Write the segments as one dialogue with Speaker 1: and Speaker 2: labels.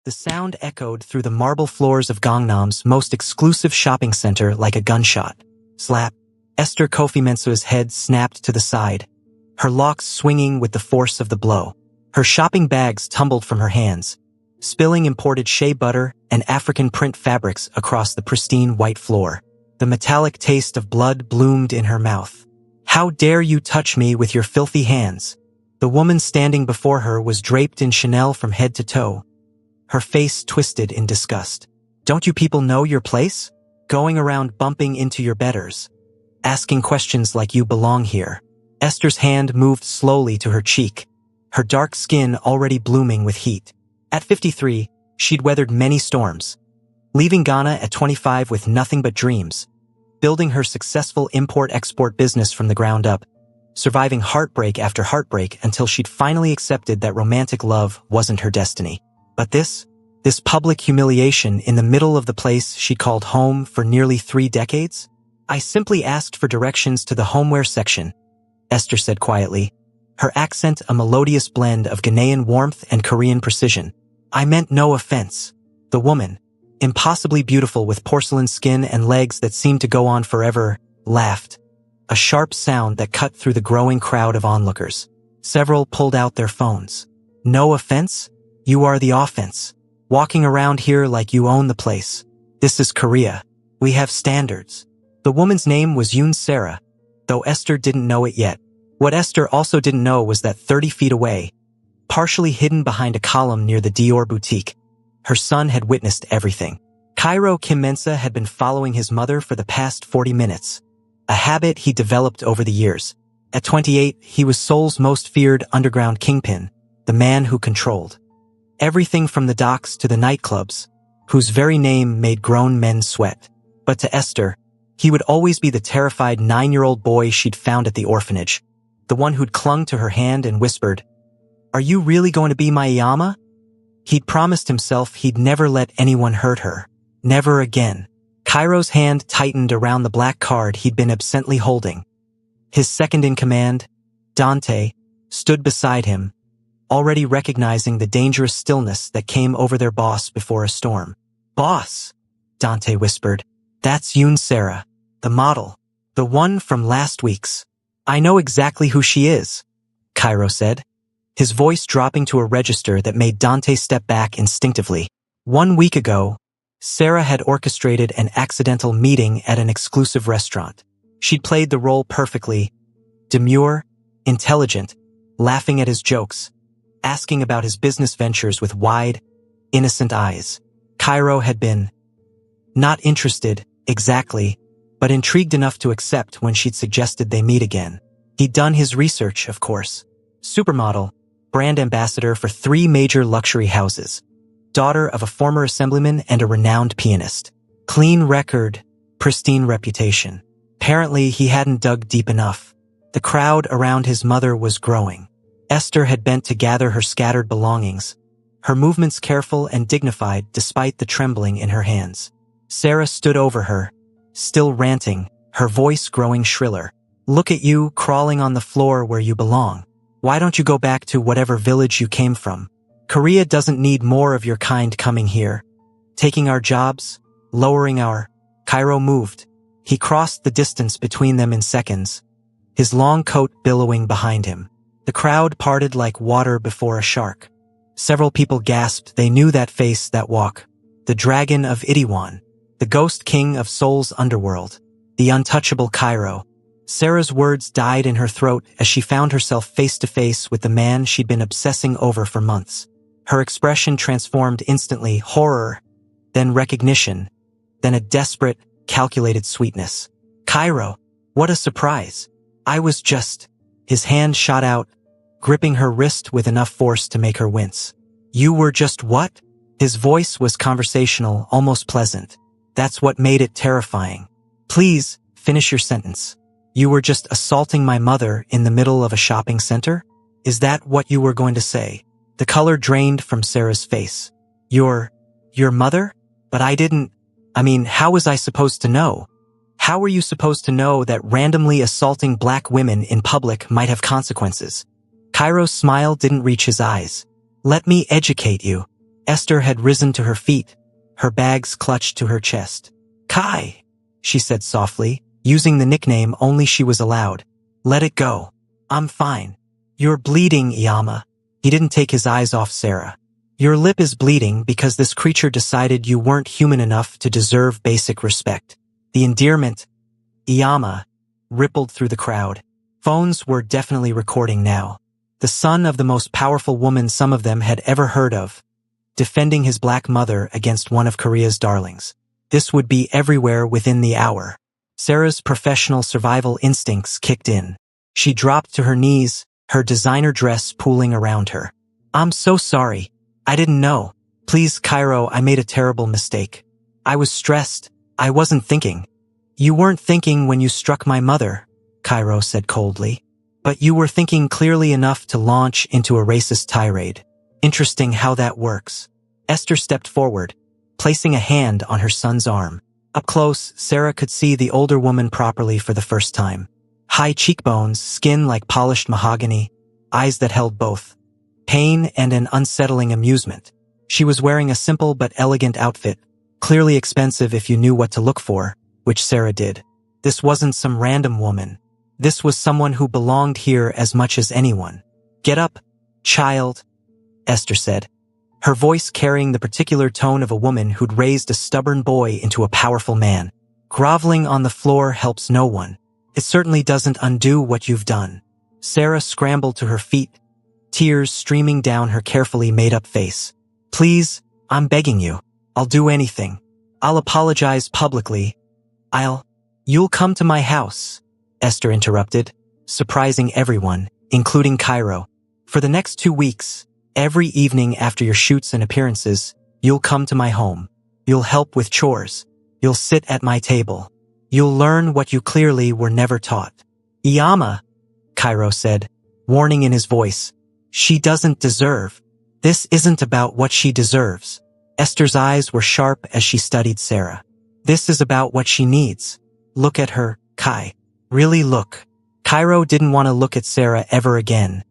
Speaker 1: The sound echoed through the marble floors of Gangnam's most exclusive shopping center like a gunshot. Slap. Esther Kofi Mensah's head snapped to the side, her locks swinging with the force of the blow. Her shopping bags tumbled from her hands, spilling imported shea butter and African print fabrics across the pristine white floor. The metallic taste of blood bloomed in her mouth. "How dare you touch me with your filthy hands?" The woman standing before her was draped in Chanel from head to toe, her face twisted in disgust. "Don't you people know your place? Going around bumping into your betters, asking questions like you belong here." Esther's hand moved slowly to her cheek, her dark skin already blooming with heat. At 53, she'd weathered many storms, leaving Ghana at 25 with nothing but dreams, building her successful import-export business from the ground up, surviving heartbreak after heartbreak until she'd finally accepted that romantic love wasn't her destiny. But this public humiliation in the middle of the place she'd called home for nearly 3 decades? "I simply asked for directions to the homeware section," Esther said quietly, her accent a melodious blend of Ghanaian warmth and Korean precision. "I meant no offense." The woman, impossibly beautiful with porcelain skin and legs that seemed to go on forever, laughed, a sharp sound that cut through the growing crowd of onlookers. Several pulled out their phones. "No offense? You are the offense. Walking around here like you own the place. This is Korea. We have standards." The woman's name was Yoon Sarah, though Esther didn't know it yet. What Esther also didn't know was that 30 feet away, partially hidden behind a column near the Dior boutique, her son had witnessed everything. Cairo Kim Mensah had been following his mother for the past 40 minutes, a habit he developed over the years. At 28, he was Seoul's most feared underground kingpin, the man who controlled everything from the docks to the nightclubs, whose very name made grown men sweat. But to Esther, he would always be the terrified 9-year-old boy she'd found at the orphanage, the one who'd clung to her hand and whispered, "Are you really going to be my Iyama?" He'd promised himself he'd never let anyone hurt her. Never again. Cairo's hand tightened around the black card he'd been absently holding. His second-in-command, Dante, stood beside him, already recognizing the dangerous stillness that came over their boss before a storm. "Boss," Dante whispered, "that's Yoon Sarah, the model, the one from last week's." "I know exactly who she is," Cairo said, his voice dropping to a register that made Dante step back instinctively. 1 week ago, Sarah had orchestrated an accidental meeting at an exclusive restaurant. She'd played the role perfectly, demure, intelligent, laughing at his jokes, asking about his business ventures with wide, innocent eyes. Cairo had been not interested, exactly, but intrigued enough to accept when she'd suggested they meet again. He'd done his research, of course. Supermodel, brand ambassador for 3 major luxury houses, daughter of a former assemblyman and a renowned pianist. Clean record, pristine reputation. Apparently, he hadn't dug deep enough. The crowd around his mother was growing. Esther had bent to gather her scattered belongings, her movements careful and dignified despite the trembling in her hands. Sarah stood over her, still ranting, her voice growing shriller. "Look at you crawling on the floor where you belong. Why don't you go back to whatever village you came from? Korea doesn't need more of your kind coming here, taking our jobs, lowering our—" Cairo moved. He crossed the distance between them in seconds, his long coat billowing behind him. The crowd parted like water before a shark. Several people gasped. They knew that face, that walk. The dragon of Itaewon, the ghost king of Seoul's underworld, the untouchable Cairo. Sarah's words died in her throat as she found herself face to face with the man she'd been obsessing over for months. Her expression transformed instantly, horror, then recognition, then a desperate, calculated sweetness. "Cairo, what a surprise. I was just—" His hand shot out, gripping her wrist with enough force to make her wince. "You were just what?" His voice was conversational, almost pleasant. That's what made it terrifying. "Please, finish your sentence. You were just assaulting my mother in the middle of a shopping center? Is that what you were going to say?" The color drained from Sarah's face. Your mother? But I didn't— how was I supposed to know? How were you supposed to know that randomly assaulting black women in public might have consequences? Cairo's smile didn't reach his eyes. "Let me educate you." Esther had risen to her feet, her bags clutched to her chest. Kai, she said softly, using the nickname only she was allowed. Let it go. I'm fine. You're bleeding, Iyama. He didn't take his eyes off Sarah. Your lip is bleeding because this creature decided you weren't human enough to deserve basic respect. The endearment, Iyama, rippled through the crowd. Phones were definitely recording now. The son of the most powerful woman some of them had ever heard of, defending his black mother against one of Korea's darlings. This would be everywhere within the hour. Sarah's professional survival instincts kicked in. She dropped to her knees, her designer dress pooling around her. I'm so sorry. I didn't know. Please, Cairo, I made a terrible mistake. I was stressed. I wasn't thinking. You weren't thinking when you struck my mother, Cairo said coldly. But you were thinking clearly enough to launch into a racist tirade. Interesting how that works. Esther stepped forward, placing a hand on her son's arm. Up close, Sarah could see the older woman properly for the first time. High cheekbones, skin like polished mahogany, eyes that held both pain and an unsettling amusement. She was wearing a simple but elegant outfit, clearly expensive if you knew what to look for, which Sarah did. This wasn't some random woman. This was someone who belonged here as much as anyone. Get up, child, Esther said, her voice carrying the particular tone of a woman who'd raised a stubborn boy into a powerful man. Groveling on the floor helps no one. It certainly doesn't undo what you've done. Sarah scrambled to her feet, tears streaming down her carefully made-up face. Please, I'm begging you. I'll do anything. I'll apologize publicly. You'll come to my house, Esther interrupted, surprising everyone, including Cairo. For the next 2 weeks, every evening after your shoots and appearances, you'll come to my home. You'll help with chores. You'll sit at my table. You'll learn what you clearly were never taught. Iyama, Cairo said, warning in his voice. She doesn't deserve. This isn't about what she deserves. Esther's eyes were sharp as she studied Sarah. This is about what she needs. Look at her, Kai. Really look. Cairo didn't want to look at Sarah ever again,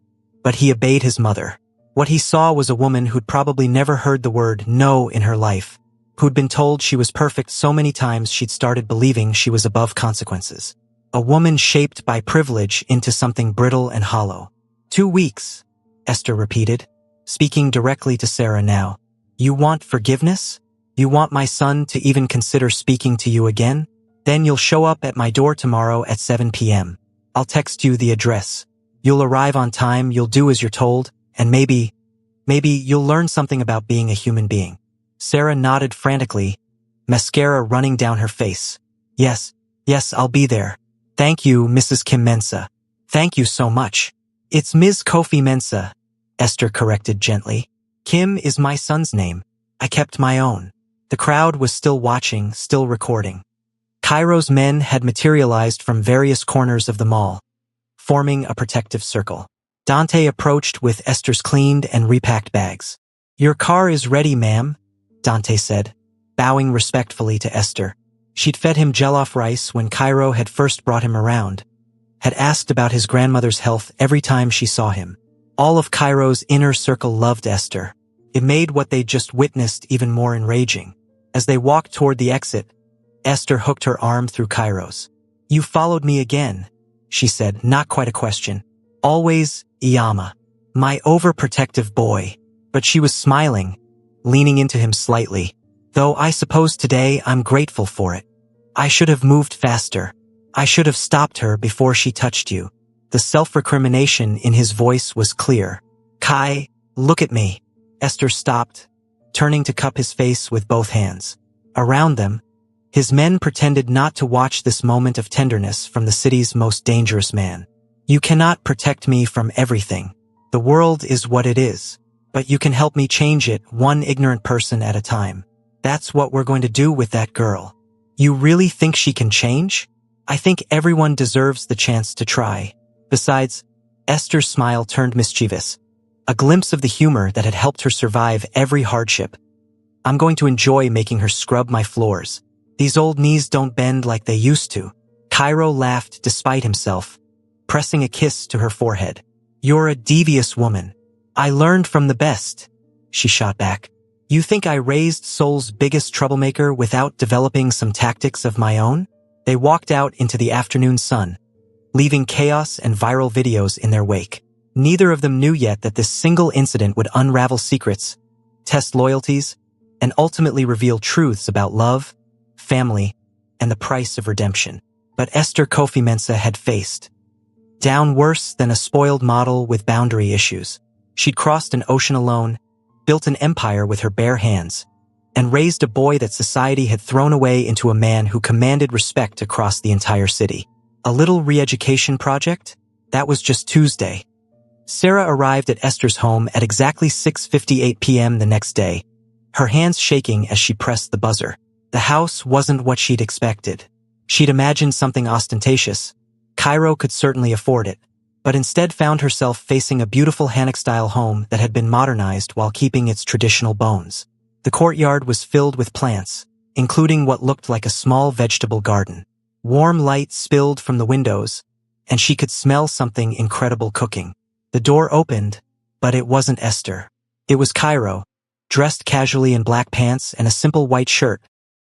Speaker 1: but he obeyed his mother. What he saw was a woman who'd probably never heard the word no in her life, who'd been told she was perfect so many times she'd started believing she was above consequences. A woman shaped by privilege into something brittle and hollow. 2 weeks, Esther repeated, speaking directly to Sarah now. You want forgiveness? You want my son to even consider speaking to you again? Then you'll show up at my door tomorrow at 7 p.m. I'll text you the address. You'll arrive on time, you'll do as you're told, and maybe you'll learn something about being a human being. Sarah nodded frantically, mascara running down her face. Yes, I'll be there. Thank you, Mrs. Kim Mensah. Thank you so much. It's Ms. Kofi Mensah, Esther corrected gently. Kim is my son's name. I kept my own. The crowd was still watching, still recording. Cairo's men had materialized from various corners of the mall, forming a protective circle. Dante approached with Esther's cleaned and repacked bags. Your car is ready, ma'am, Dante said, bowing respectfully to Esther. She'd fed him jollof rice when Cairo had first brought him around, had asked about his grandmother's health every time she saw him. All of Cairo's inner circle loved Esther. It made what they'd just witnessed even more enraging. As they walked toward the exit, Esther hooked her arm through Cairo's. You followed me again, she said, not quite a question. Always, Iyama. My overprotective boy. But she was smiling, leaning into him slightly. Though I suppose today I'm grateful for it. I should have moved faster. I should have stopped her before she touched you. The self-recrimination in his voice was clear. Kai, look at me. Esther stopped, turning to cup his face with both hands. Around them, his men pretended not to watch this moment of tenderness from the city's most dangerous man. You cannot protect me from everything. The world is what it is. But you can help me change it, one ignorant person at a time. That's what we're going to do with that girl. You really think she can change? I think everyone deserves the chance to try. Besides, Esther's smile turned mischievous, a glimpse of the humor that had helped her survive every hardship. I'm going to enjoy making her scrub my floors. These old knees don't bend like they used to. Cairo laughed despite himself, pressing a kiss to her forehead. You're a devious woman. I learned from the best, she shot back. You think I raised Seoul's biggest troublemaker without developing some tactics of my own? They walked out into the afternoon sun, leaving chaos and viral videos in their wake. Neither of them knew yet that this single incident would unravel secrets, test loyalties, and ultimately reveal truths about love, family, and the price of redemption. But Esther Kofi Mensah had faced down worse than a spoiled model with boundary issues. She'd crossed an ocean alone, built an empire with her bare hands, and raised a boy that society had thrown away into a man who commanded respect across the entire city. A little re-education project? That was just Tuesday. Sarah arrived at Esther's home at exactly 6:58 p.m. the next day, her hands shaking as she pressed the buzzer. The house wasn't what she'd expected. She'd imagined something ostentatious. Cairo could certainly afford it, but instead found herself facing a beautiful Hanok-style home that had been modernized while keeping its traditional bones. The courtyard was filled with plants, including what looked like a small vegetable garden. Warm light spilled from the windows, and she could smell something incredible cooking. The door opened, but it wasn't Esther. It was Cairo, dressed casually in black pants and a simple white shirt,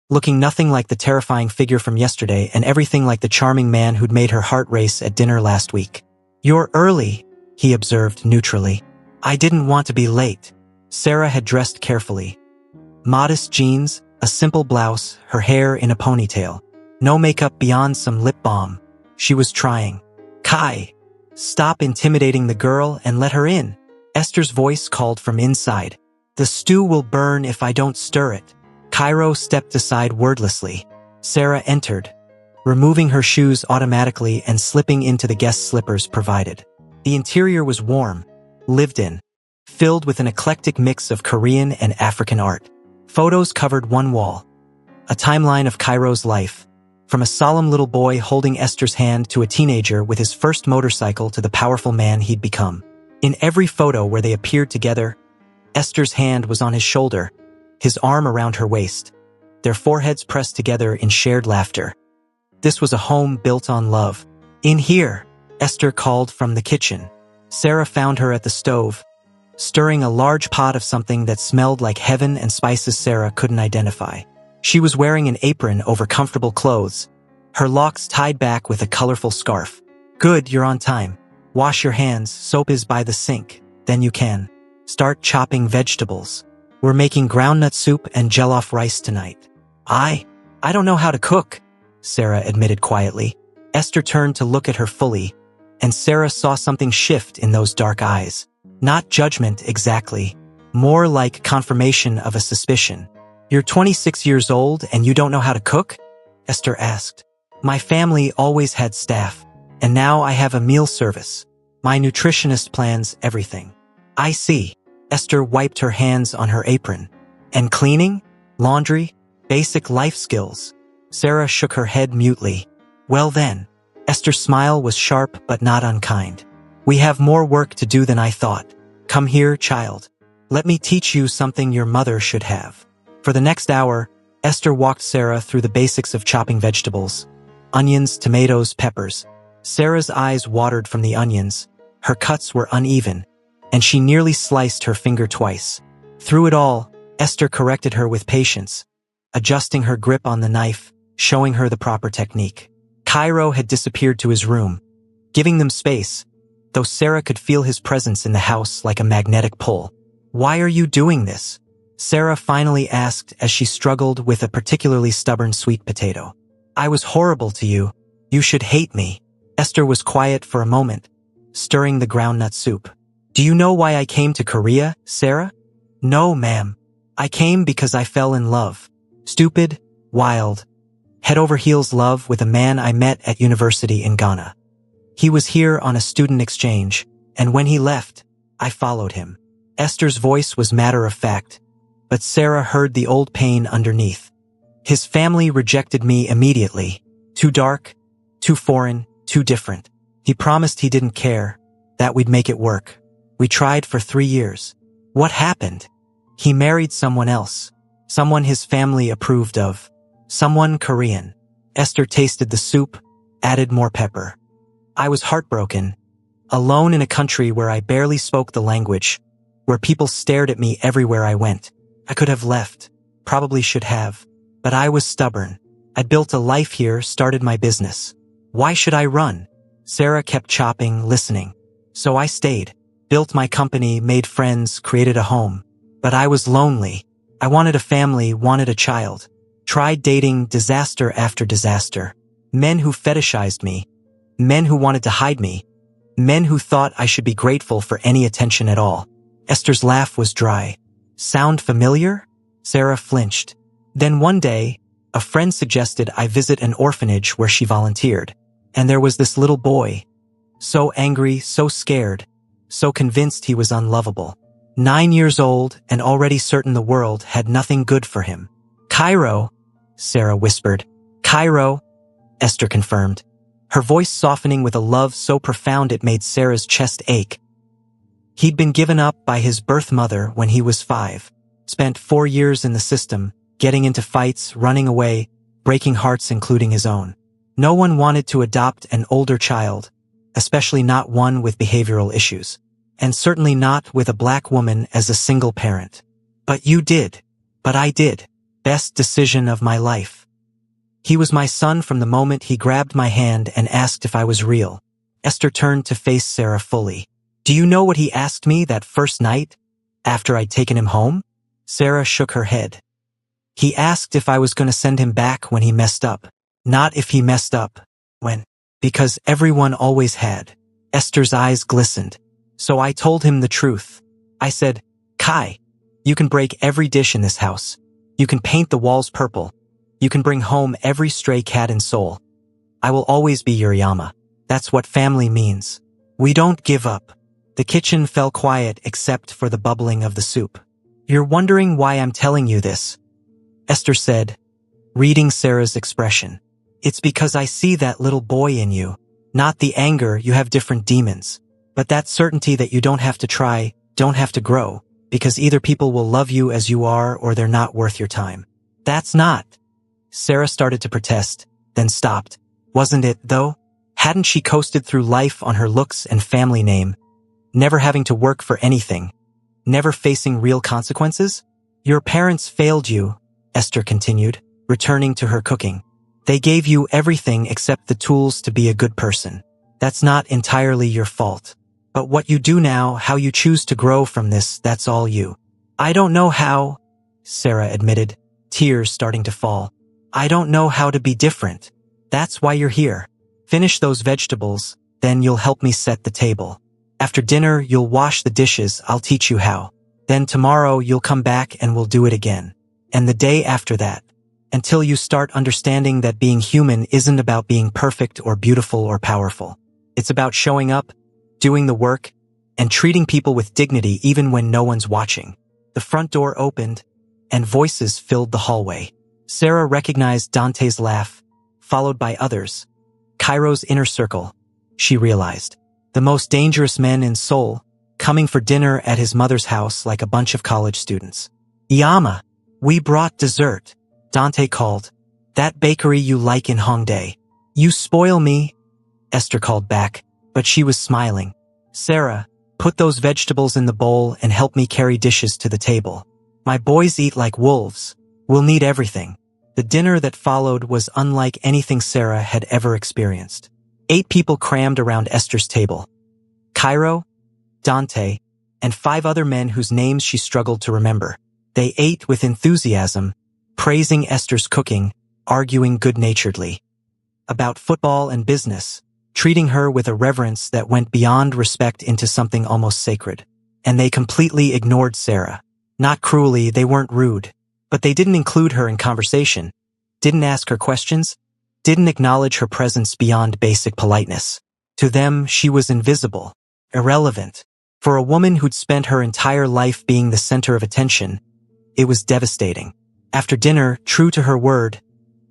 Speaker 1: looking nothing like the terrifying figure from yesterday and everything like the charming man who'd made her heart race at dinner last week. "You're early," he observed neutrally. "I didn't want to be late." Sarah had dressed carefully. Modest jeans, a simple blouse, her hair in a ponytail. No makeup beyond some lip balm. She was trying. "Kai, stop intimidating the girl and let her in," Esther's voice called from inside. "The stew will burn if I don't stir it." Cairo stepped aside wordlessly. Sarah entered, removing her shoes automatically and slipping into the guest slippers provided. The interior was warm, lived in, filled with an eclectic mix of Korean and African art. Photos covered one wall, a timeline of Cairo's life, from a solemn little boy holding Esther's hand to a teenager with his first motorcycle to the powerful man he'd become. In every photo where they appeared together, Esther's hand was on his shoulder, his arm around her waist, their foreheads pressed together in shared laughter. This was a home built on love. "In here," Esther called from the kitchen. Sarah found her at the stove, stirring a large pot of something that smelled like heaven and spices Sarah couldn't identify. She was wearing an apron over comfortable clothes, her locks tied back with a colorful scarf. "Good, you're on time. Wash your hands, soap is by the sink. Then you can start chopping vegetables. We're making groundnut soup and jollof rice tonight." I don't know how to cook," Sarah admitted quietly. Esther turned to look at her fully, and Sarah saw something shift in those dark eyes. Not judgment exactly, more like confirmation of a suspicion. "You're 26 years old and you don't know how to cook?" Esther asked. "My family always had staff, and now I have a meal service. My nutritionist plans everything." "I see." Esther wiped her hands on her apron. "And cleaning? Laundry? Basic life skills?" Sarah shook her head mutely. "Well then." Esther's smile was sharp but not unkind. "We have more work to do than I thought. Come here, child. Let me teach you something your mother should have." For the next hour, Esther walked Sarah through the basics of chopping vegetables. Onions, tomatoes, peppers. Sarah's eyes watered from the onions. Her cuts were uneven, and she nearly sliced her finger twice. Through it all, Esther corrected her with patience, adjusting her grip on the knife, showing her the proper technique. Cairo had disappeared to his room, giving them space, though Sarah could feel his presence in the house like a magnetic pull. "Why are you doing this?" Sarah finally asked as she struggled with a particularly stubborn sweet potato. "I was horrible to you. You should hate me." Esther was quiet for a moment, stirring the groundnut soup. "Do you know why I came to Korea, Sarah?" "No, ma'am. I came because I fell in love. Stupid, wild, head-over-heels love with a man I met at university in Ghana. He was here on a student exchange, and when he left, I followed him." Esther's voice was matter-of-fact, but Sarah heard the old pain underneath. "His family rejected me immediately. Too dark, too foreign, too different. He promised he didn't care, that we'd make it work. We tried for 3 years. What happened? He married someone else, someone his family approved of, someone Korean." Esther tasted the soup, added more pepper. "I was heartbroken, alone in a country where I barely spoke the language, where people stared at me everywhere I went. I could have left. Probably should have. But I was stubborn. I built a life here, started my business. Why should I run? Sarah kept chopping, listening. So I stayed. Built my company, made friends, created a home. But I was lonely. I wanted a family, wanted a child. Tried dating, disaster after disaster. Men who fetishized me. Men who wanted to hide me. Men who thought I should be grateful for any attention at all. Esther's laugh was dry. Sound familiar? Sarah flinched. Then one day, a friend suggested I visit an orphanage where she volunteered. And there was this little boy. So angry, so scared, so convinced he was unlovable. 9 years old and already certain the world had nothing good for him. Cairo, Sarah whispered. Cairo, Esther confirmed, her voice softening with a love so profound it made Sarah's chest ache. He'd been given up by his birth mother when he was 5. Spent 4 years in the system, getting into fights, running away, breaking hearts including his own. No one wanted to adopt an older child, especially not one with behavioral issues. And certainly not with a black woman as a single parent. But you did. But I did. Best decision of my life. He was my son from the moment he grabbed my hand and asked if I was real. Esther turned to face Sarah fully. Do you know what he asked me that first night, after I'd taken him home? Sarah shook her head. He asked if I was going to send him back when he messed up. Not if he messed up. When? Because everyone always had. Esther's eyes glistened. So I told him the truth. I said, Kai, you can break every dish in this house. You can paint the walls purple. You can bring home every stray cat and soul. I will always be your Yama. That's what family means. We don't give up. The kitchen fell quiet except for the bubbling of the soup. You're wondering why I'm telling you this, Esther said, reading Sarah's expression. It's because I see that little boy in you. Not the anger, you have different demons. But that certainty that you don't have to try, don't have to grow, because either people will love you as you are or they're not worth your time. That's not. Sarah started to protest, then stopped. Wasn't it, though? Hadn't she coasted through life on her looks and family name, never having to work for anything, never facing real consequences? Your parents failed you, Esther continued, returning to her cooking. They gave you everything except the tools to be a good person. That's not entirely your fault. But what you do now, how you choose to grow from this, that's all you. I don't know how, Sarah admitted, tears starting to fall. I don't know how to be different. That's why you're here. Finish those vegetables, then you'll help me set the table. After dinner, you'll wash the dishes, I'll teach you how. Then tomorrow you'll come back and we'll do it again. And the day after that. Until you start understanding that being human isn't about being perfect or beautiful or powerful. It's about showing up, doing the work, and treating people with dignity even when no one's watching. The front door opened, and voices filled the hallway. Sarah recognized Dante's laugh, followed by others. Cairo's inner circle, she realized. The most dangerous men in Seoul, coming for dinner at his mother's house like a bunch of college students. Yama, we brought dessert, Dante called. That bakery you like in Hongdae. You spoil me, Esther called back, but she was smiling. Sarah, put those vegetables in the bowl and help me carry dishes to the table. My boys eat like wolves. We'll need everything. The dinner that followed was unlike anything Sarah had ever experienced. 8 people crammed around Esther's table. Cairo, Dante, and 5 other men whose names she struggled to remember. They ate with enthusiasm, praising Esther's cooking, arguing good-naturedly about football and business, treating her with a reverence that went beyond respect into something almost sacred. And they completely ignored Sarah. Not cruelly, they weren't rude. But they didn't include her in conversation, didn't ask her questions, didn't acknowledge her presence beyond basic politeness. To them, she was invisible, irrelevant. For a woman who'd spent her entire life being the center of attention, it was devastating. After dinner, true to her word,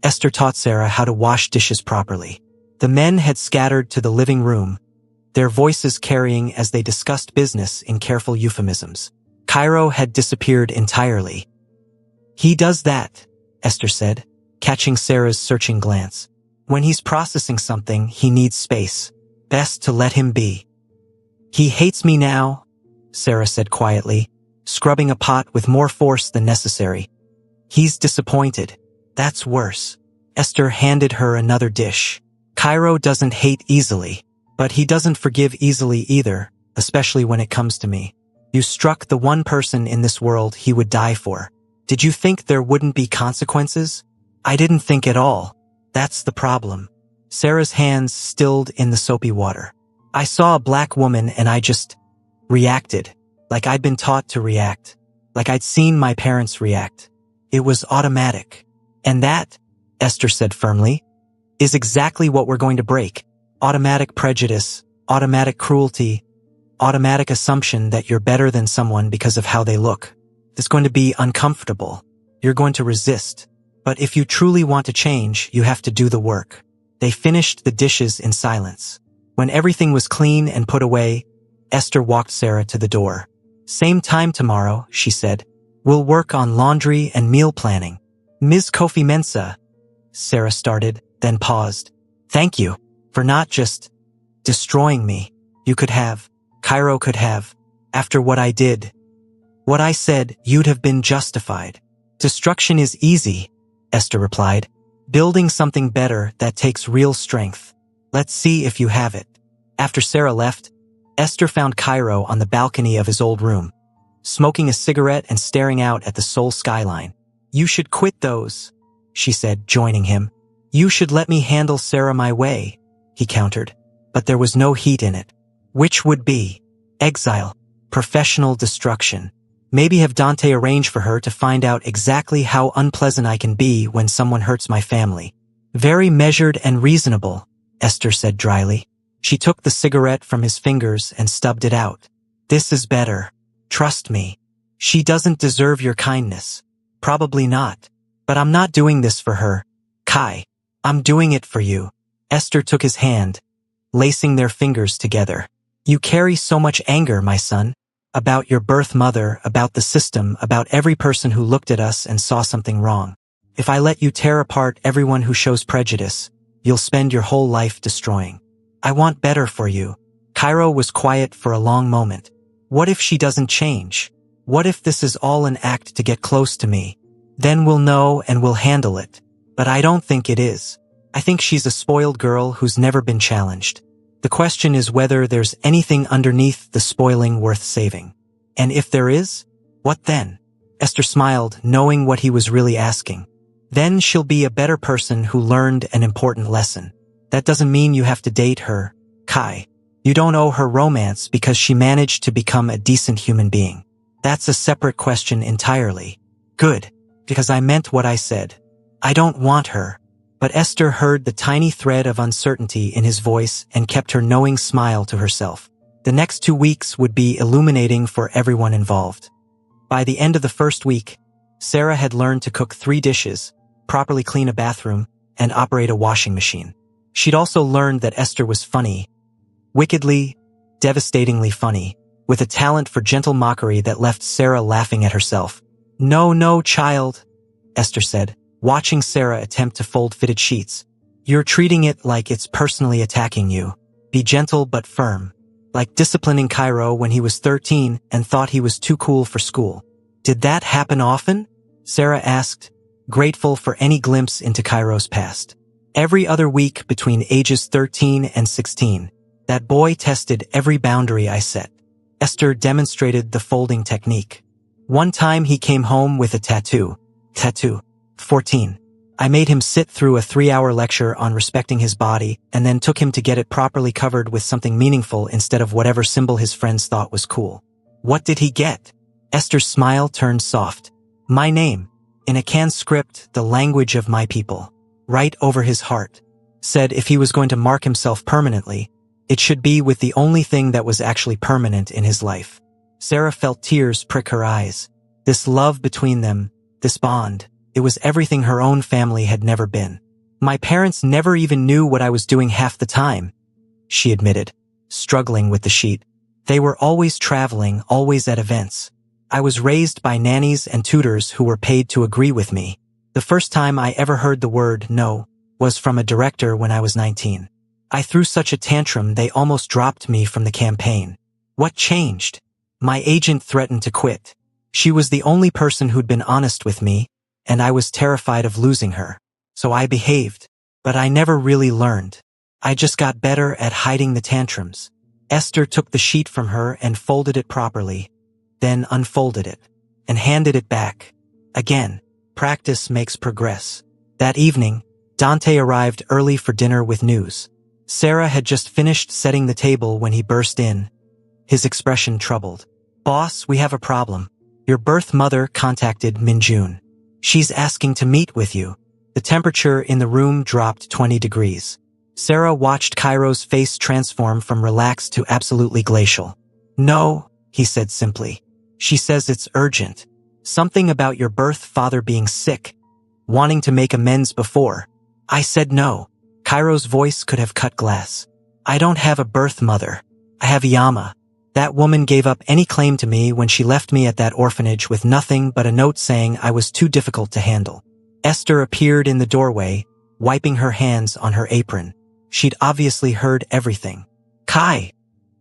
Speaker 1: Esther taught Sarah how to wash dishes properly. The men had scattered to the living room, their voices carrying as they discussed business in careful euphemisms. Cairo had disappeared entirely. He does that, Esther said, catching Sarah's searching glance. When he's processing something, he needs space. Best to let him be. He hates me now, Sarah said quietly. scrubbing a pot with more force than necessary. He's disappointed. That's worse. Esther handed her another dish. Cairo doesn't hate easily, but he doesn't forgive easily either, especially when it comes to me. You struck the one person in this world he would die for. Did you think there wouldn't be consequences? I didn't think at all. That's the problem. Sarah's hands stilled in the soapy water. I saw a black woman and I just reacted, like I'd been taught to react, like I'd seen my parents react. It was automatic. And that, Esther said firmly, is exactly what we're going to break. Automatic prejudice, automatic cruelty, automatic assumption that you're better than someone because of how they look. It's going to be uncomfortable. You're going to resist. But if you truly want to change, you have to do the work. They finished the dishes in silence. When everything was clean and put away, Esther walked Sarah to the door. Same time tomorrow, she said. We'll work on laundry and meal planning. Ms. Kofi Mensah, Sarah started, then paused. Thank you for not just destroying me. You could have, Cairo could have, after what I did. What I said, you'd have been justified. Destruction is easy, Esther replied. Building something better that takes real strength. Let's see if you have it. After Sarah left, Esther found Cairo on the balcony of his old room, smoking a cigarette and staring out at the Seoul skyline. You should quit those, she said, joining him. You should let me handle Sarah my way, he countered. But there was no heat in it. Which would be exile, professional destruction. Maybe have Dante arrange for her to find out exactly how unpleasant I can be when someone hurts my family. Very measured and reasonable, Esther said dryly. She took the cigarette from his fingers and stubbed it out. This is better. Trust me. She doesn't deserve your kindness. Probably not. But I'm not doing this for her. Kai, I'm doing it for you. Esther took his hand, lacing their fingers together. You carry so much anger, my son. About your birth mother, about the system, about every person who looked at us and saw something wrong. If I let you tear apart everyone who shows prejudice, you'll spend your whole life destroying. I want better for you. Cairo was quiet for a long moment. What if she doesn't change? What if this is all an act to get close to me? Then we'll know and we'll handle it. But I don't think it is. I think she's a spoiled girl who's never been challenged. The question is whether there's anything underneath the spoiling worth saving. And if there is, what then? Esther smiled, knowing what he was really asking. Then she'll be a better person who learned an important lesson. That doesn't mean you have to date her, Kai. You don't owe her romance because she managed to become a decent human being. That's a separate question entirely. Good, because I meant what I said. I don't want her. But Esther heard the tiny thread of uncertainty in his voice and kept her knowing smile to herself. The next 2 weeks would be illuminating for everyone involved. By the end of the first week, Sarah had learned to cook 3 dishes, properly clean a bathroom, and operate a washing machine. She'd also learned that Esther was funny, wickedly, devastatingly funny, with a talent for gentle mockery that left Sarah laughing at herself. No, child, Esther said, watching Sarah attempt to fold fitted sheets. You're treating it like it's personally attacking you. Be gentle but firm. Like disciplining Cairo when he was 13 and thought he was too cool for school. Did that happen often? Sarah asked, grateful for any glimpse into Cairo's past. Every other week between ages 13 and 16. That boy tested every boundary I set. Esther demonstrated the folding technique. One time he came home with a tattoo. 14. I made him sit through a 3-hour lecture on respecting his body and then took him to get it properly covered with something meaningful instead of whatever symbol his friends thought was cool. What did he get? Esther's smile turned soft. My name, in a canned script, the language of my people, right over his heart. Said if he was going to mark himself permanently, it should be with the only thing that was actually permanent in his life. Sarah felt tears prick her eyes. This love between them, this bond, it was everything her own family had never been. My parents never even knew what I was doing half the time, she admitted, struggling with the sheet. They were always traveling, always at events. I was raised by nannies and tutors who were paid to agree with me. The first time I ever heard the word no was from a director when I was 19. I threw such a tantrum they almost dropped me from the campaign. What changed? My agent threatened to quit. She was the only person who'd been honest with me, and I was terrified of losing her. So I behaved. But I never really learned. I just got better at hiding the tantrums. Esther took the sheet from her and folded it properly, then unfolded it, and handed it back. Again, practice makes progress. That evening, Dante arrived early for dinner with news. Sarah had just finished setting the table when he burst in, his expression troubled. "Boss, we have a problem. Your birth mother contacted Minjun. She's asking to meet with you." The temperature in the room dropped 20 degrees. Sarah watched Cairo's face transform from relaxed to absolutely glacial. "No," he said simply. "She says it's urgent. Something about your birth father being sick, wanting to make amends before." I said no. Cairo's voice could have cut glass. "I don't have a birth mother. I have Yama. That woman gave up any claim to me when she left me at that orphanage with nothing but a note saying I was too difficult to handle." Esther appeared in the doorway, wiping her hands on her apron. She'd obviously heard everything. "Kai,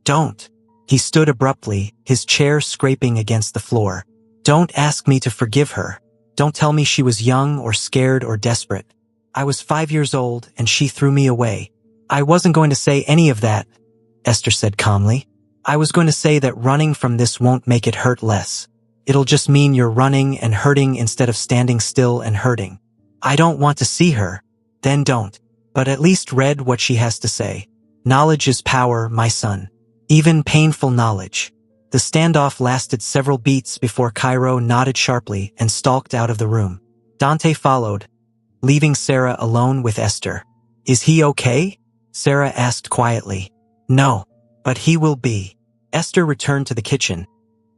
Speaker 1: don't." He stood abruptly, his chair scraping against the floor. "Don't ask me to forgive her. Don't tell me she was young or scared or desperate. I was 5 years old and she threw me away." "I wasn't going to say any of that," Esther said calmly. "I was going to say that running from this won't make it hurt less. It'll just mean you're running and hurting instead of standing still and hurting. I don't want to see her." "Then don't. But at least read what she has to say. Knowledge is power, my son. Even painful knowledge." The standoff lasted several beats before Cairo nodded sharply and stalked out of the room. Dante followed, leaving Sarah alone with Esther. "Is he okay?" Sarah asked quietly. "No, but he will be." Esther returned to the kitchen,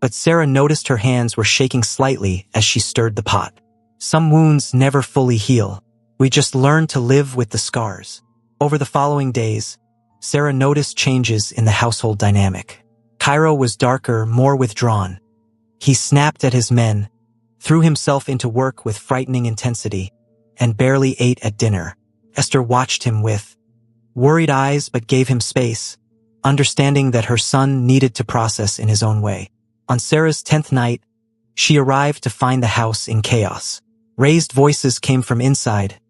Speaker 1: but Sarah noticed her hands were shaking slightly as she stirred the pot. "Some wounds never fully heal. We just learn to live with the scars." Over the following days, Sarah noticed changes in the household dynamic. Cairo was darker, more withdrawn. He snapped at his men, threw himself into work with frightening intensity, and barely ate at dinner. Esther watched him with worried eyes but gave him space, understanding that her son needed to process in his own way. On Sarah's 10th night, she arrived to find the house in chaos. Raised voices came from inside,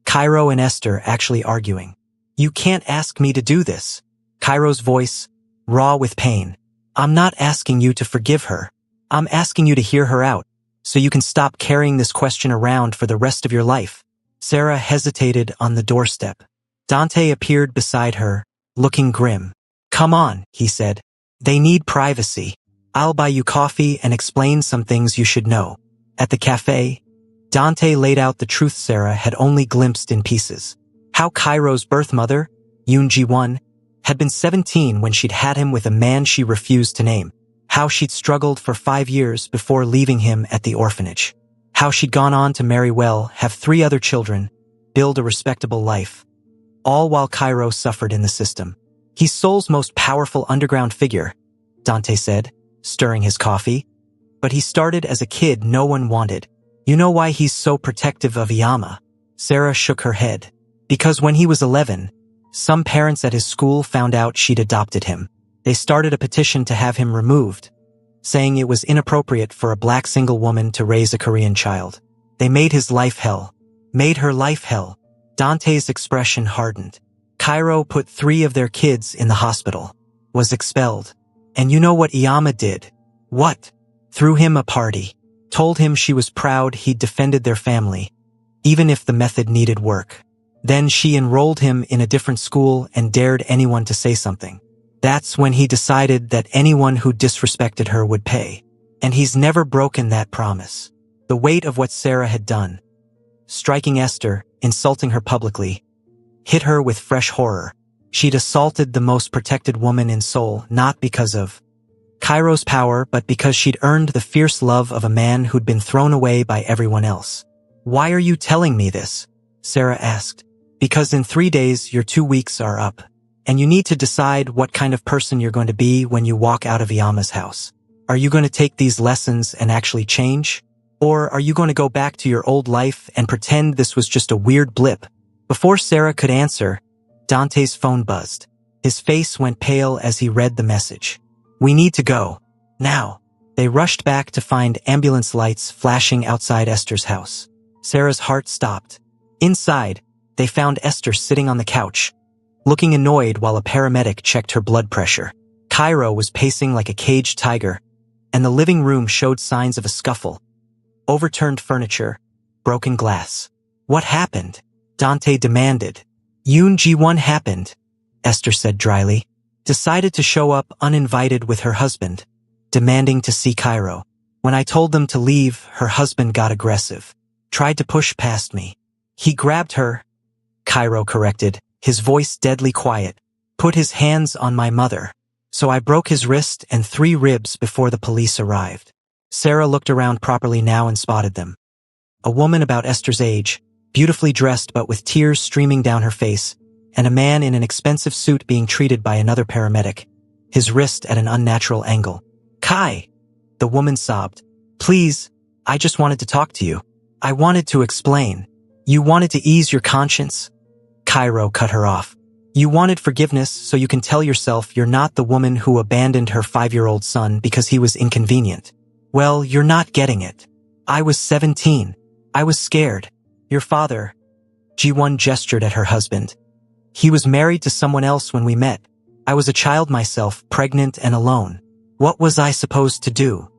Speaker 1: Cairo and Esther actually arguing. "You can't ask me to do this." Cairo's voice, raw with pain. "I'm not asking you to forgive her. I'm asking you to hear her out, so you can stop carrying this question around for the rest of your life." Sarah hesitated on the doorstep. Dante appeared beside her, looking grim. "Come on," he said. "They need privacy. I'll buy you coffee and explain some things you should know." At the cafe, Dante laid out the truth Sarah had only glimpsed in pieces. How Cairo's birth mother, Yoon Ji-won, had been 17 when she'd had him with a man she refused to name. How she'd struggled for 5 years before leaving him at the orphanage. How she'd gone on to marry well, have 3 other children, build a respectable life. All while Cairo suffered in the system. "He's Seoul's most powerful underground figure," Dante said, stirring his coffee. "But he started as a kid no one wanted. You know why he's so protective of Iyama?" Sarah shook her head. "Because when he was 11, some parents at his school found out she'd adopted him. They started a petition to have him removed, saying it was inappropriate for a black single woman to raise a Korean child. They made his life hell. Made her life hell." Dante's expression hardened. Cairo put 3 of their kids in the hospital. Was expelled. And you know what Iyama did? What? Threw him a party. Told him she was proud he'd defended their family, even if the method needed work. Then she enrolled him in a different school and dared anyone to say something. That's when he decided that anyone who disrespected her would pay. And he's never broken that promise. The weight of what Sarah had done, striking Esther, insulting her publicly, hit her with fresh horror. She'd assaulted the most protected woman in Seoul, not because of Cairo's power, but because she'd earned the fierce love of a man who'd been thrown away by everyone else. "Why are you telling me this?" Sarah asked. "Because in 3 days your 2 weeks are up, and you need to decide what kind of person you're going to be when you walk out of Iyama's house. Are you going to take these lessons and actually change? Or are you going to go back to your old life and pretend this was just a weird blip?" Before Sarah could answer, Dante's phone buzzed. His face went pale as he read the message. "We need to go. Now." They rushed back to find ambulance lights flashing outside Esther's house. Sarah's heart stopped. Inside, they found Esther sitting on the couch, looking annoyed while a paramedic checked her blood pressure. Cairo was pacing like a caged tiger, and the living room showed signs of a scuffle. Overturned furniture, broken glass. What happened? Dante demanded. Yoon Ji-won happened, Esther said dryly. Decided to show up uninvited with her husband, demanding to see Cairo. When I told them to leave, her husband got aggressive. Tried to push past me. He grabbed her, Cairo corrected, his voice deadly quiet. Put his hands on my mother. So I broke his wrist and 3 ribs before the police arrived. Sarah looked around properly now and spotted them. A woman about Esther's age, beautifully dressed but with tears streaming down her face, and a man in an expensive suit being treated by another paramedic, his wrist at an unnatural angle. Kai, the woman sobbed. Please, I just wanted to talk to you. I wanted to explain. You wanted to ease your conscience? Cairo cut her off. You wanted forgiveness so you can tell yourself you're not the woman who abandoned her 5-year-old son because he was inconvenient. Well, you're not getting it. I was 17. I was scared. Your father. Ji-won gestured at her husband. He was married to someone else when we met. I was a child myself, pregnant and alone. What was I supposed to do?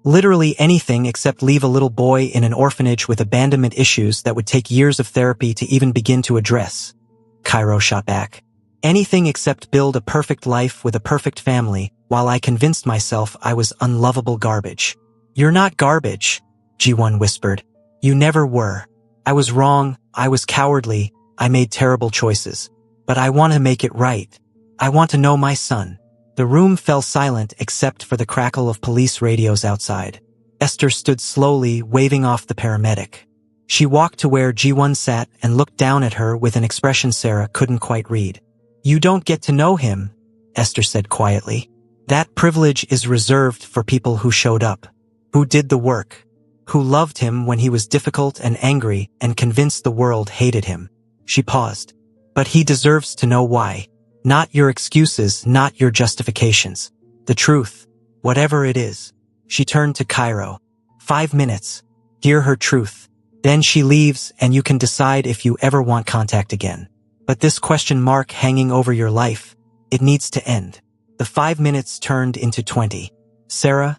Speaker 1: Literally anything except leave a little boy in an orphanage with abandonment issues that would take years of therapy to even begin to address. Cairo shot back. Anything except build a perfect life with a perfect family, while I convinced myself I was unlovable garbage. You're not garbage, Ji-won whispered. You never were. I was wrong, I was cowardly, I made terrible choices. But I want to make it right. I want to know my son. The room fell silent except for the crackle of police radios outside. Esther stood slowly, waving off the paramedic. She walked to where Ji-won sat and looked down at her with an expression Sarah couldn't quite read. You don't get to know him, Esther said quietly. That privilege is reserved for people who showed up, who did the work, who loved him when he was difficult and angry and convinced the world hated him. She paused. But he deserves to know why. Not your excuses, not your justifications. The truth, whatever it is. She turned to Cairo. 5 minutes. Hear her truth. Then she leaves and you can decide if you ever want contact again. But this question mark hanging over your life, it needs to end. The 5 minutes turned into 20. Sarah,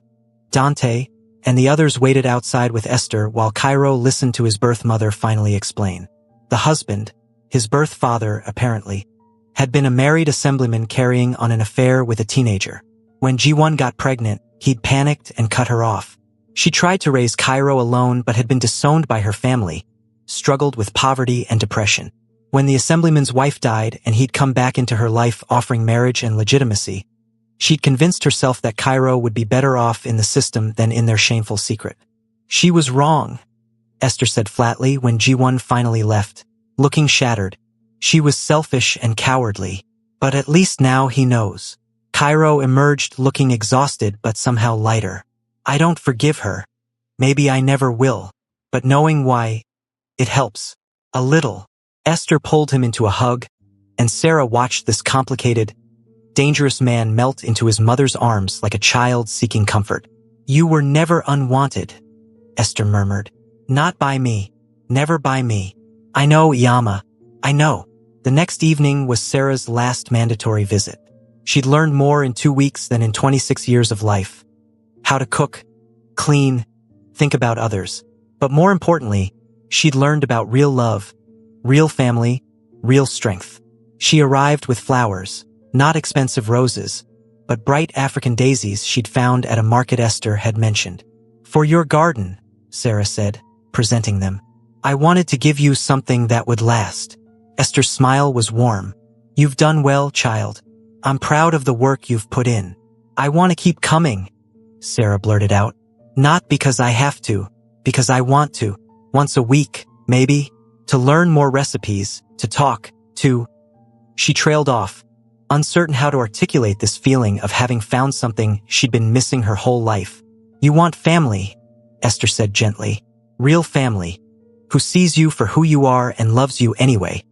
Speaker 1: Dante, and the others waited outside with Esther while Cairo listened to his birth mother finally explain. The husband, his birth father apparently, had been a married assemblyman carrying on an affair with a teenager. When Ji-won got pregnant, he'd panicked and cut her off. She tried to raise Cairo alone but had been disowned by her family, struggled with poverty and depression. When the assemblyman's wife died and he'd come back into her life offering marriage and legitimacy, she'd convinced herself that Cairo would be better off in the system than in their shameful secret. She was wrong, Esther said flatly when Ji-won finally left, looking shattered. She was selfish and cowardly, but at least now he knows. Cairo emerged looking exhausted but somehow lighter. I don't forgive her. Maybe I never will. But knowing why, it helps. A little. Esther pulled him into a hug, and Sarah watched this complicated, dangerous man melt into his mother's arms like a child seeking comfort. You were never unwanted, Esther murmured. Not by me. Never by me. I know, Yama. I know. The next evening was Sarah's last mandatory visit. She'd learned more in 2 weeks than in 26 years of life. How to cook, clean, think about others. But more importantly, she'd learned about real love, real family, real strength. She arrived with flowers, not expensive roses, but bright African daisies she'd found at a market Esther had mentioned. For your garden, Sarah said, presenting them. I wanted to give you something that would last. Esther's smile was warm. You've done well, child. I'm proud of the work you've put in. I want to keep coming, Sarah blurted out. Not because I have to, because I want to. Once a week, maybe, to learn more recipes, to talk, to... She trailed off, uncertain how to articulate this feeling of having found something she'd been missing her whole life. You want family, Esther said gently. Real family, who sees you for who you are and loves you anyway.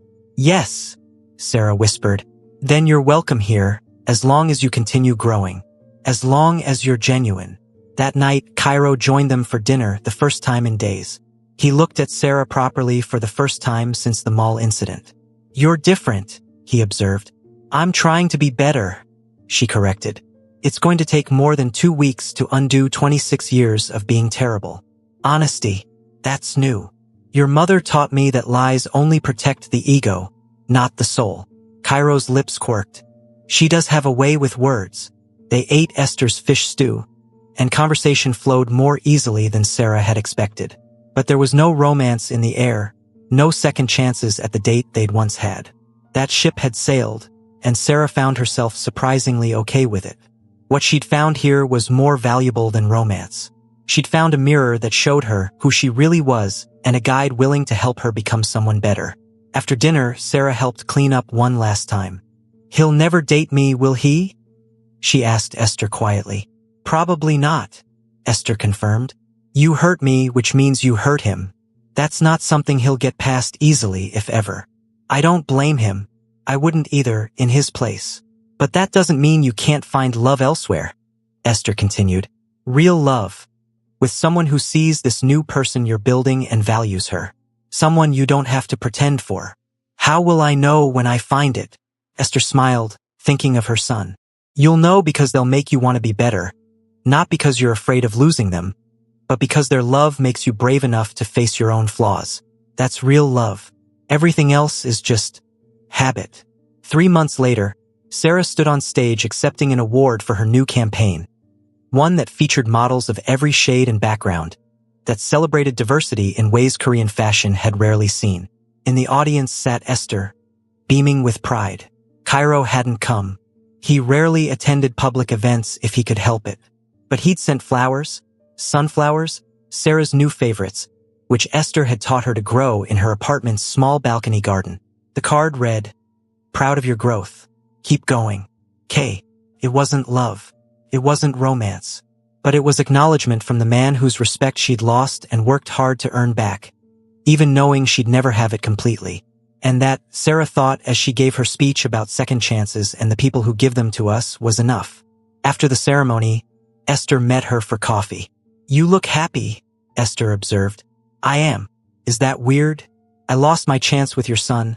Speaker 1: Yes, Sarah whispered. Then you're welcome here, as long as you continue growing. As long as you're genuine. That night, Cairo joined them for dinner, the first time in days. He looked at Sarah properly for the first time since the mall incident. "You're different," he observed. "I'm trying to be better," she corrected. "It's going to take more than 2 weeks to undo 26 years of being terrible." "Honesty. That's new. Your mother taught me that lies only protect the ego, not the soul." Cairo's lips quirked. She does have a way with words. They ate Esther's fish stew, and conversation flowed more easily than Sarah had expected. But there was no romance in the air, no second chances at the date they'd once had. That ship had sailed, and Sarah found herself surprisingly okay with it. What she'd found here was more valuable than romance. She'd found a mirror that showed her who she really was, and a guide willing to help her become someone better. After dinner, Sarah helped clean up one last time. "He'll never date me, will he?" she asked Esther quietly. "Probably not," Esther confirmed. "You hurt me, which means you hurt him. That's not something he'll get past easily, if ever. I don't blame him. I wouldn't either, in his place. But that doesn't mean you can't find love elsewhere," Esther continued. "Real love. With someone who sees this new person you're building and values her. Someone you don't have to pretend for." "How will I know when I find it?" Esther smiled, thinking of her son. "You'll know because they'll make you want to be better. Not because you're afraid of losing them, but because their love makes you brave enough to face your own flaws. That's real love. Everything else is just habit." 3 months later, Sarah stood on stage accepting an award for her new campaign. One that featured models of every shade and background, that celebrated diversity in ways Korean fashion had rarely seen. In the audience sat Esther, beaming with pride. Cairo hadn't come. He rarely attended public events if he could help it. But he'd sent flowers, sunflowers, Sarah's new favorites, which Esther had taught her to grow in her apartment's small balcony garden. The card read, "Proud of your growth. Keep going. K." It wasn't love. It wasn't romance. But it was acknowledgement from the man whose respect she'd lost and worked hard to earn back, even knowing she'd never have it completely. And that, Sarah thought as she gave her speech about second chances and the people who give them to us, was enough. After the ceremony, Esther met her for coffee. "You look happy," Esther observed. "I am. Is that weird? I lost my chance with your son.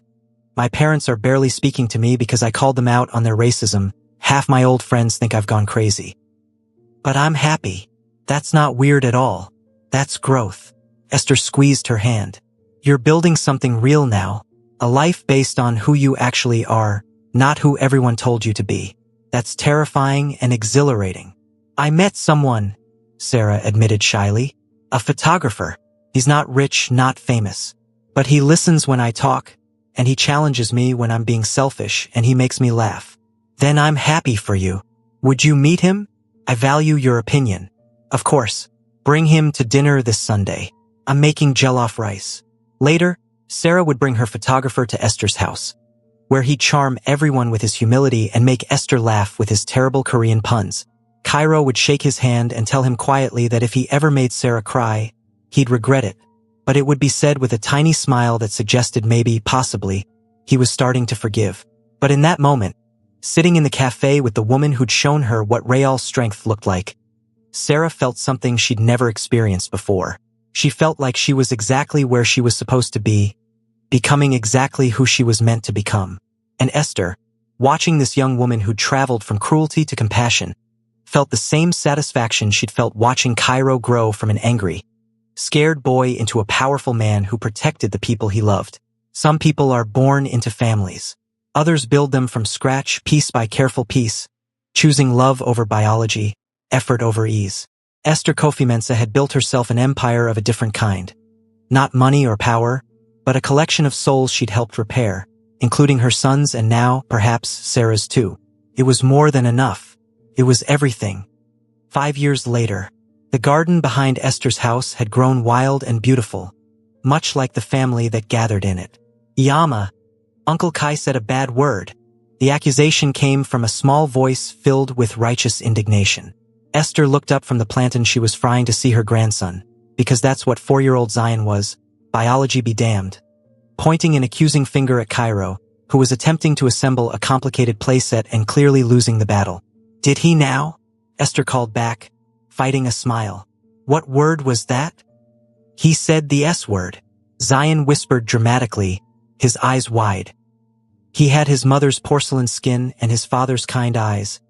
Speaker 1: My parents are barely speaking to me because I called them out on their racism. Half my old friends think I've gone crazy. But I'm happy. That's not weird at all. That's growth." Esther squeezed her hand. "You're building something real now. A life based on who you actually are, not who everyone told you to be. That's terrifying and exhilarating." "I met someone," Sarah admitted shyly. "A photographer. He's not rich, not famous. But he listens when I talk, and he challenges me when I'm being selfish, and he makes me laugh. Then I'm happy for you. Would you meet him? I value your opinion. Of course. Bring him to dinner this Sunday. I'm making jollof rice." Later, Sarah would bring her photographer to Esther's house, where he'd charm everyone with his humility and make Esther laugh with his terrible Korean puns. Cairo would shake his hand and tell him quietly that if he ever made Sarah cry, he'd regret it. But it would be said with a tiny smile that suggested maybe, possibly, he was starting to forgive. But in that moment, sitting in the cafe with the woman who'd shown her what real strength looked like, Sarah felt something she'd never experienced before. She felt like she was exactly where she was supposed to be, becoming exactly who she was meant to become. And Esther, watching this young woman who'd traveled from cruelty to compassion, felt the same satisfaction she'd felt watching Cairo grow from an angry, scared boy into a powerful man who protected the people he loved. Some people are born into families. Others build them from scratch, piece by careful piece, choosing love over biology, effort over ease. Esther Kofi Mensah had built herself an empire of a different kind. Not money or power, but a collection of souls she'd helped repair, including her son's and now, perhaps, Sarah's too. It was more than enough. It was everything. 5 years later, the garden behind Esther's house had grown wild and beautiful, much like the family that gathered in it. "Yama," Uncle Kai said a bad word. The accusation came from a small voice filled with righteous indignation. Esther looked up from the plantain she was frying to see her grandson, because that's what 4-year-old Zion was, biology be damned, pointing an accusing finger at Cairo, who was attempting to assemble a complicated playset and clearly losing the battle. "Did he now?" Esther called back, fighting a smile. What word was that? He said the S word. Zion whispered dramatically, his eyes wide. He had his mother's porcelain skin and his father's kind eyes,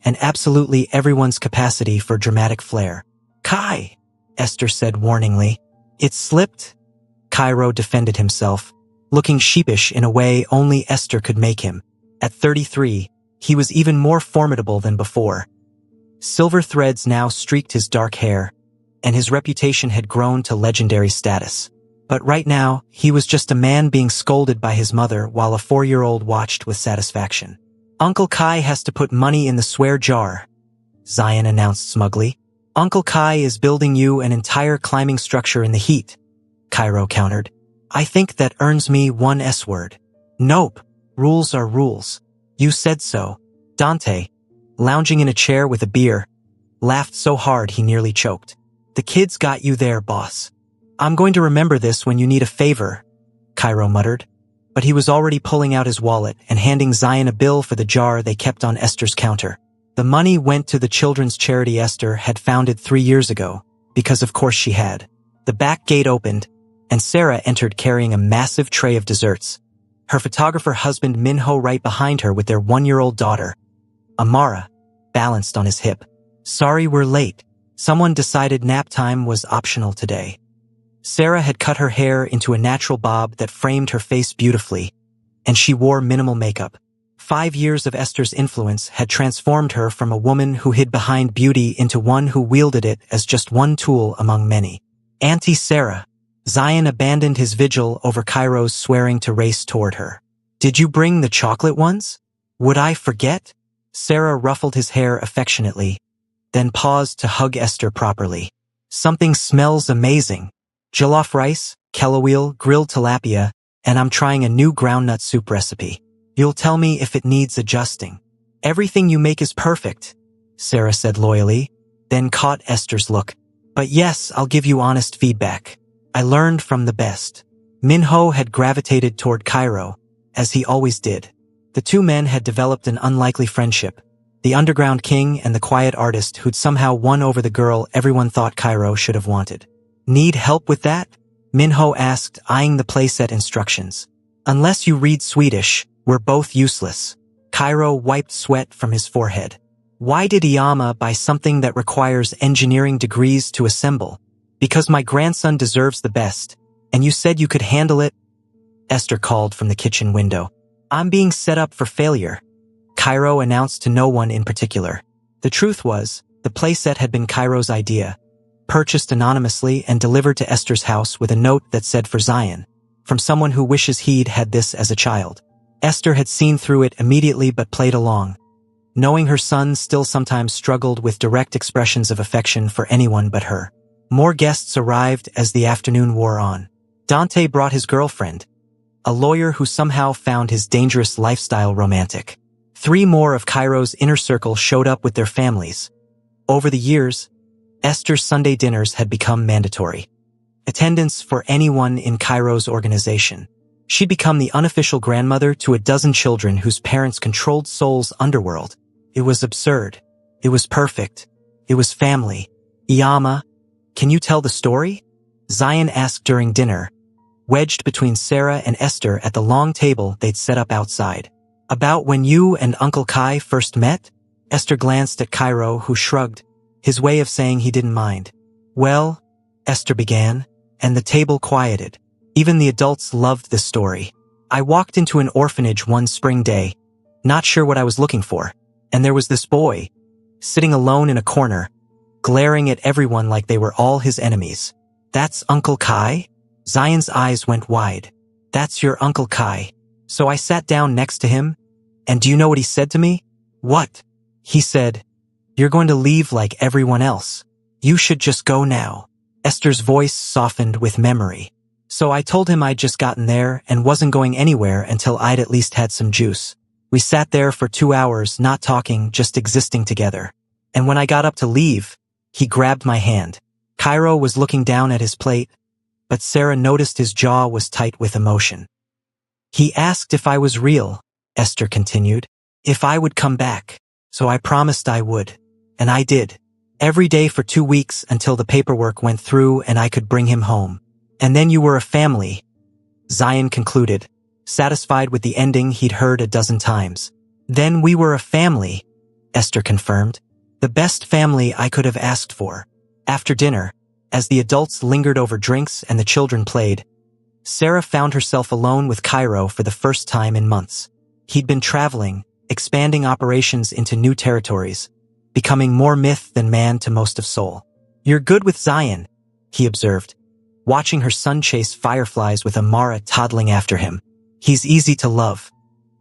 Speaker 1: and absolutely everyone's capacity for dramatic flair. Kai, Esther said warningly. It slipped? Cairo defended himself, looking sheepish in a way only Esther could make him. At 33, he was even more formidable than before. Silver threads now streaked his dark hair, and his reputation had grown to legendary status. But right now, he was just a man being scolded by his mother while a 4-year-old watched with satisfaction. Uncle Kai has to put money in the swear jar, Zion announced smugly. Uncle Kai is building you an entire climbing structure in the heat, Cairo countered. I think that earns me one S word. Nope, rules are rules. You said so. Dante, lounging in a chair with a beer, laughed so hard he nearly choked. The kids got you there, boss. I'm going to remember this when you need a favor, Cairo muttered. But he was already pulling out his wallet and handing Zion a bill for the jar they kept on Esther's counter. The money went to the children's charity Esther had founded 3 years ago, because of course she had. The back gate opened, and Sarah entered carrying a massive tray of desserts. Her photographer husband Minho right behind her with their 1-year-old daughter, Amara, balanced on his hip. Sorry we're late. Someone decided nap time was optional today. Sarah had cut her hair into a natural bob that framed her face beautifully, and she wore minimal makeup. 5 years of Esther's influence had transformed her from a woman who hid behind beauty into one who wielded it as just one tool among many. Auntie Sarah. Zion abandoned his vigil over Cairo's swearing to race toward her. Did you bring the chocolate ones? Would I forget? Sarah ruffled his hair affectionately, then paused to hug Esther properly. Something smells amazing. Jollof rice, kelaweel, grilled tilapia, and I'm trying a new groundnut soup recipe. You'll tell me if it needs adjusting. Everything you make is perfect, Sarah said loyally, then caught Esther's look. But yes, I'll give you honest feedback. I learned from the best. Minho had gravitated toward Cairo, as he always did. The two men had developed an unlikely friendship, the underground king and the quiet artist who'd somehow won over the girl everyone thought Cairo should have wanted. Need help with that? Minho asked, eyeing the playset instructions. Unless you read Swedish, we're both useless. Cairo wiped sweat from his forehead. Why did Iyama buy something that requires engineering degrees to assemble? Because my grandson deserves the best, and you said you could handle it? Esther called from the kitchen window. I'm being set up for failure, Cairo announced to no one in particular. The truth was, the playset had been Cairo's idea, purchased anonymously and delivered to Esther's house with a note that said for Zion, from someone who wishes he'd had this as a child. Esther had seen through it immediately but played along, knowing her son still sometimes struggled with direct expressions of affection for anyone but her. More guests arrived as the afternoon wore on. Dante brought his girlfriend, a lawyer who somehow found his dangerous lifestyle romantic. 3 more of Cairo's inner circle showed up with their families. Over the years, Esther's Sunday dinners had become mandatory. Attendance for anyone in Cairo's organization. She'd become the unofficial grandmother to a dozen children whose parents controlled Seoul's underworld. It was absurd. It was perfect. It was family. Iyama, can you tell the story? Zion asked during dinner, wedged between Sarah and Esther at the long table they'd set up outside. About when you and Uncle Kai first met? Esther glanced at Cairo, who shrugged, his way of saying he didn't mind. Well, Esther began, and the table quieted. Even the adults loved this story. I walked into an orphanage one spring day, not sure what I was looking for, and there was this boy, sitting alone in a corner, glaring at everyone like they were all his enemies. That's Uncle Kai? Zion's eyes went wide. That's your Uncle Kai. So I sat down next to him, and do you know what he said to me? What? He said, you're going to leave like everyone else. You should just go now. Esther's voice softened with memory. So I told him I'd just gotten there and wasn't going anywhere until I'd at least had some juice. We sat there for 2 hours, not talking, just existing together. And when I got up to leave, he grabbed my hand. Cairo was looking down at his plate, but Sarah noticed his jaw was tight with emotion. He asked if I was real, Esther continued, if I would come back. So I promised I would. And I did. Every day for 2 weeks until the paperwork went through and I could bring him home. And then you were a family, Zion concluded, satisfied with the ending he'd heard a dozen times. Then we were a family, Esther confirmed. The best family I could have asked for. After dinner, as the adults lingered over drinks and the children played, Sarah found herself alone with Cairo for the first time in months. He'd been traveling, expanding operations into new territories, becoming more myth than man to most of Seoul. You're good with Zion, he observed, watching her son chase fireflies with Amara toddling after him. He's easy to love.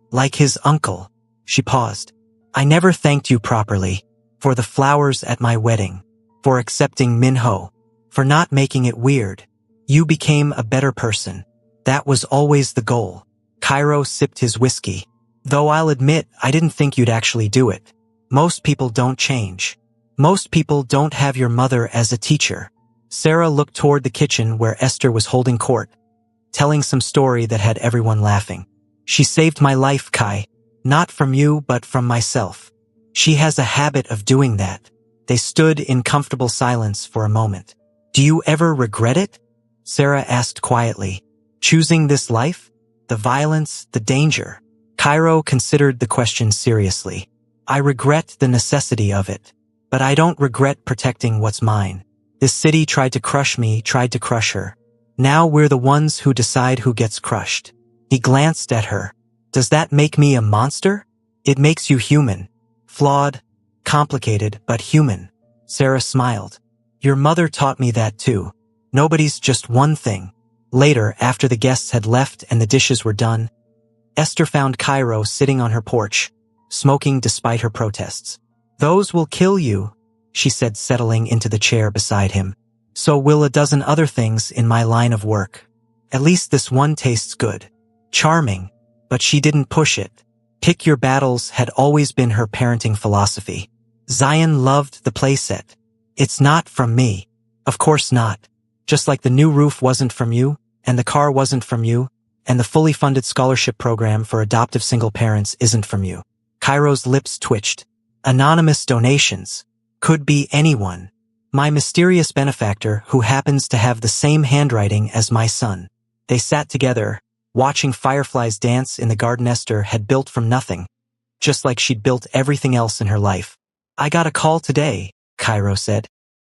Speaker 1: Like his uncle. She paused. I never thanked you properly. For the flowers at my wedding. For accepting Minho. For not making it weird. You became a better person. That was always the goal. Cairo sipped his whiskey. Though I'll admit I didn't think you'd actually do it. Most people don't change. Most people don't have your mother as a teacher. Sarah looked toward the kitchen where Esther was holding court, telling some story that had everyone laughing. She saved my life, Kai. Not from you, but from myself. She has a habit of doing that. They stood in comfortable silence for a moment. Do you ever regret it? Sarah asked quietly. Choosing this life? The violence, the danger. Cairo considered the question seriously. I regret the necessity of it. But I don't regret protecting what's mine. This city tried to crush me, tried to crush her. Now we're the ones who decide who gets crushed. He glanced at her. Does that make me a monster? It makes you human. Flawed, complicated, but human. Sarah smiled. Your mother taught me that too. Nobody's just one thing. Later, after the guests had left and the dishes were done, Esther found Cairo sitting on her porch, smoking despite her protests. Those will kill you, she said, settling into the chair beside him. So will a dozen other things in my line of work. At least this one tastes good. Charming. But she didn't push it. Pick your battles had always been her parenting philosophy. Zion loved the playset. It's not from me. Of course not. Just like the new roof wasn't from you, and the car wasn't from you, and the fully funded scholarship program for adoptive single parents isn't from you. Cairo's lips twitched. Anonymous donations. Could be anyone. My mysterious benefactor who happens to have the same handwriting as my son. They sat together, watching fireflies dance in the garden Esther had built from nothing, just like she'd built everything else in her life. I got a call today, Cairo said.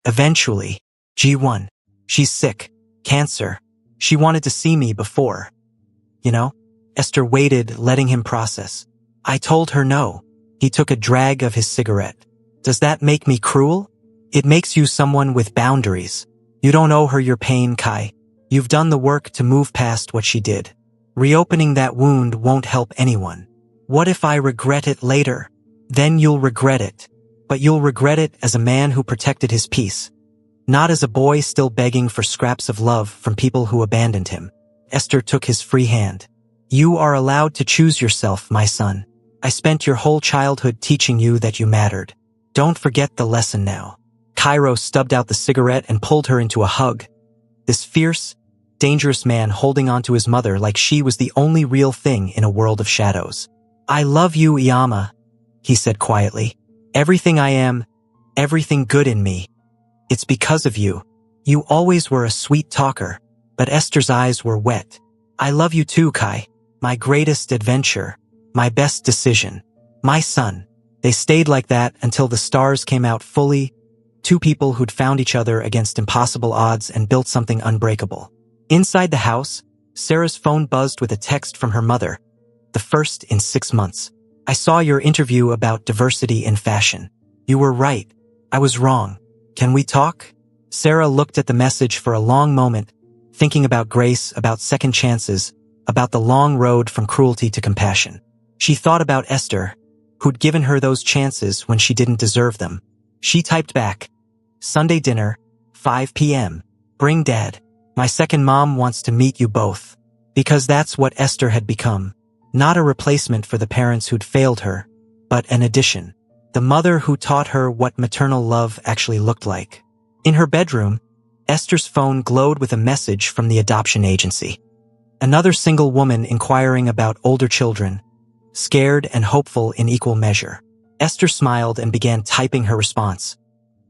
Speaker 1: Eventually. G1. She's sick. Cancer. She wanted to see me before. You know? Esther waited, letting him process. I told her no. He took a drag of his cigarette. Does that make me cruel? It makes you someone with boundaries. You don't owe her your pain, Kai. You've done the work to move past what she did. Reopening that wound won't help anyone. What if I regret it later? Then you'll regret it. But you'll regret it as a man who protected his peace. Not as a boy still begging for scraps of love from people who abandoned him. Esther took his free hand. You are allowed to choose yourself, my son. I spent your whole childhood teaching you that you mattered. Don't forget the lesson now. Cairo stubbed out the cigarette and pulled her into a hug. This fierce, dangerous man holding onto his mother like she was the only real thing in a world of shadows. I love you, Iyama, he said quietly. Everything I am, everything good in me. It's because of you. You always were a sweet talker, but Esther's eyes were wet. I love you too, Kai. My greatest adventure. My best decision. My son. They stayed like that until the stars came out fully. Two people who'd found each other against impossible odds and built something unbreakable. Inside the house, Sarah's phone buzzed with a text from her mother. The first in 6 months. I saw your interview about diversity in fashion. You were right. I was wrong. Can we talk? Sarah looked at the message for a long moment, thinking about grace, about second chances, about the long road from cruelty to compassion. She thought about Esther, who'd given her those chances when she didn't deserve them. She typed back, Sunday dinner, 5 p.m. Bring Dad. My second mom wants to meet you both. Because that's what Esther had become. Not a replacement for the parents who'd failed her, but an addition. The mother who taught her what maternal love actually looked like. In her bedroom, Esther's phone glowed with a message from the adoption agency. Another single woman inquiring about older children, scared and hopeful in equal measure. Esther smiled and began typing her response.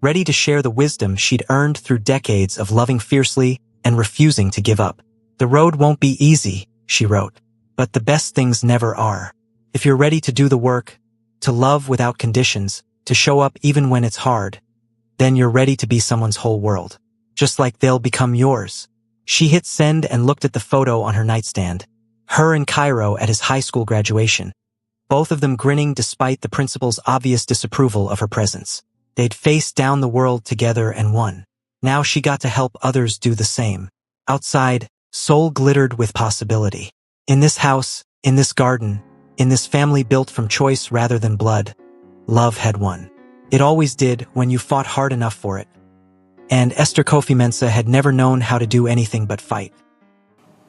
Speaker 1: ready to share the wisdom she'd earned through decades of loving fiercely and refusing to give up. "The road won't be easy," she wrote, "but the best things never are. If you're ready to do the work, to love without conditions, to show up even when it's hard, then you're ready to be someone's whole world. Just like they'll become yours." She hit send and looked at the photo on her nightstand. Her and Cairo at his high school graduation, both of them grinning despite the principal's obvious disapproval of her presence. They'd faced down the world together and won. Now she got to help others do the same. Outside, Seoul glittered with possibility. In this house, in this garden, in this family built from choice rather than blood, love had won. It always did when you fought hard enough for it. And Esther Kofi Mensah had never known how to do anything but fight.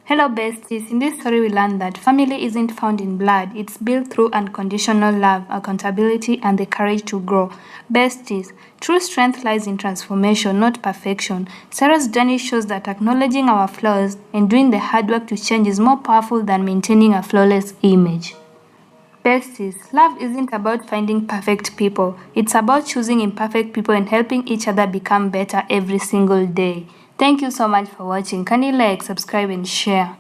Speaker 2: Hello besties, in this story we learned that family isn't found in blood, it's built through unconditional love, accountability, and the courage to grow. Besties, true strength lies in transformation, not perfection. Sarah's journey shows that acknowledging our flaws and doing the hard work to change is more powerful than maintaining a flawless image. Besties, love isn't about finding perfect people, it's about choosing imperfect people and helping each other become better every single day. Thank you so much for watching. Can you like, subscribe, and share?